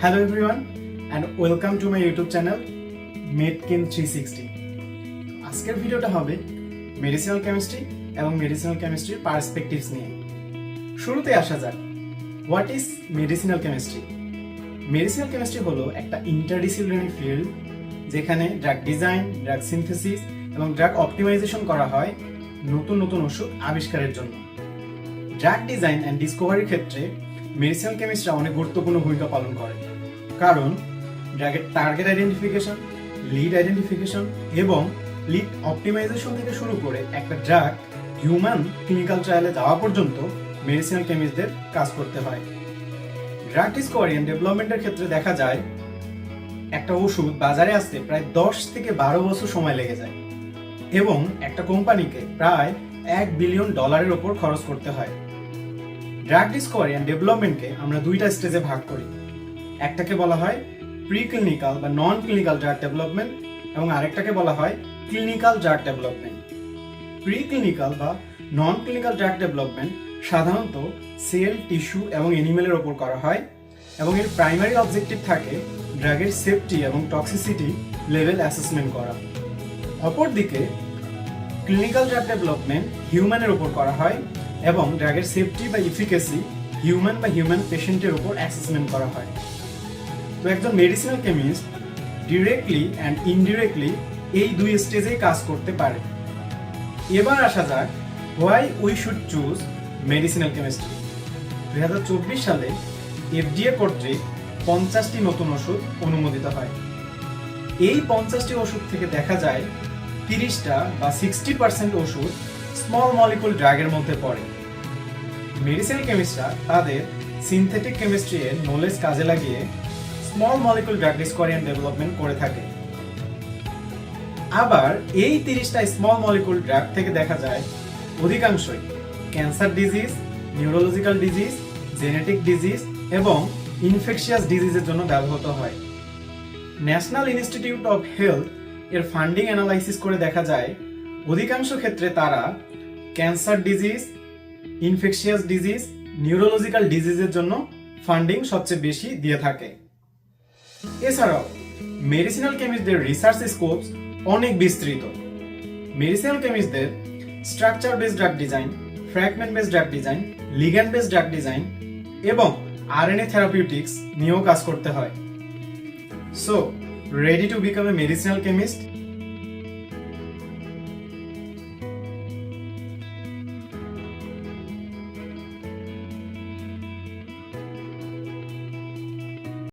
Hello everyone and welcome to my YouTube channel Medkin 360. আজকের ভিডিওটা হবে মেডিসিনাল কেমিস্ট্রি এবং মেডিসিনাল কেমিস্ট্রির পার্সপেক্টিভস নিয়ে। শুরুতে আসা যাক, what is medicinal chemistry? Medicinal chemistry হলো একটা ইন্টারডিসিপ্লিনারি ফিল্ড যেখানে ড্রাগ ডিজাইন, ড্রাগ সিনথেসিস এবং ড্রাগ অপটিমাইজেশন করা হয় নতুন নতুন ওষুধ আবিষ্কারের জন্য। ড্রাগ ডিজাইন অ্যান্ড ডিসকভারির ক্ষেত্রে মেডিসিনাল কেমিস্ট্রি অনেক গুরুত্বপূর্ণ ভূমিকা পালন করে, কারণ ড্রাগের টার্গেট আইডেন্টিফিকেশন, লিড আইডেন্টিফিকেশন এবং লিড অপটিমাইজেশন থেকে শুরু করে একটা ড্রাগ হিউম্যান ক্লিনিক্যাল ট্রায়ালে যাওয়া পর্যন্ত মেডিসিনাল কেমিস্টদের কাজ করতে হয়। ড্রাগ ডিসকভারি অ্যান্ড ডেভেলপমেন্টের ক্ষেত্রে দেখা যায় একটা ওষুধ বাজারে আসতে প্রায় 10 থেকে 12 বছর সময় লেগে যায় এবং একটা কোম্পানিকে প্রায় $1 বিলিয়ন ওপর খরচ করতে হয়। ড্রাগ ডিসকভারি অ্যান্ড ডেভেলপমেন্টকে আমরা দুইটা স্টেজে ভাগ করি। একটাকে বলা হয় প্রি ক্লিনিক্যাল বা নন ক্লিনিক্যাল ড্রাগ ডেভেলপমেন্ট এবং আরেকটাকে বলা হয় clinical drug development. Pre clinical বা নন ক্লিনিক্যাল ড্রাগ ডেভেলপমেন্ট সাধারণত সেল, টিস্যু এবং অ্যানিমেলের ওপর করা হয় এবং এর প্রাইমারি অবজেক্টিভ থাকে ড্রাগের সেফটি এবং টক্সিসিটি লেভেল অ্যাসেসমেন্ট করা। অপরদিকে ক্লিনিক্যাল ড্রাগ ডেভেলপমেন্ট হিউম্যানের ওপর করা হয় এবং ড্রাগের সেফটি বা ইফিকেসি হিউম্যান পেশেন্টের উপর অ্যাসেসমেন্ট করা হয়। তো একজন medicinal chemist directly and indirectly এই দুই স্টেজেই কাজ করতে পারে। এবার আসা যাক, why we should choose medicinal chemistry. 2024 সালে FDA কর্তৃক 50টি নতুন ওষুধ অনুমোদিত হয়। এই 50টি ওষুধ থেকে দেখা যায় 30টা বা 60% ওষুধ স্মল মলিকুল ড্রাগের মধ্যে পড়ে। মেডিসিনাল কেমিস্টরা তাদের সিনথেটিক কেমিস্ট্রি এর নলেজ কাজে লাগিয়ে small molecule drug discovery and development করে থাকে। আবার এই 30টা স্মল মলিকুল ড্রাগ থেকে দেখা যায় অধিকাংশই cancer disease, neurological disease, genetic disease এবং ইনফেকশিয়াস ডিজিজের জন্য ব্যবহৃত হয়। ন্যাশনাল ইনস্টিটিউট অফ হেলথ এর ফান্ডিং অ্যানালাইসিস করে দেখা যায় অধিকাংশ ক্ষেত্রে তারা cancer disease, infectious disease, neurological ডিজিজের জন্য ফান্ডিং সবচেয়ে বেশি দিয়ে থাকে। এছাড়াও মেডিসিনাল কেমিস্টদের রিসার্চ স্কোপস অনেক বিস্তৃত। মেডিসিনাল কেমিস্টদের structure based drug design, fragment based drug design, ligand based drug design এবং RNA থেরাপিউটিক্স নিয়েও কাজ করতে হয়। So ready to become a medicinal chemist?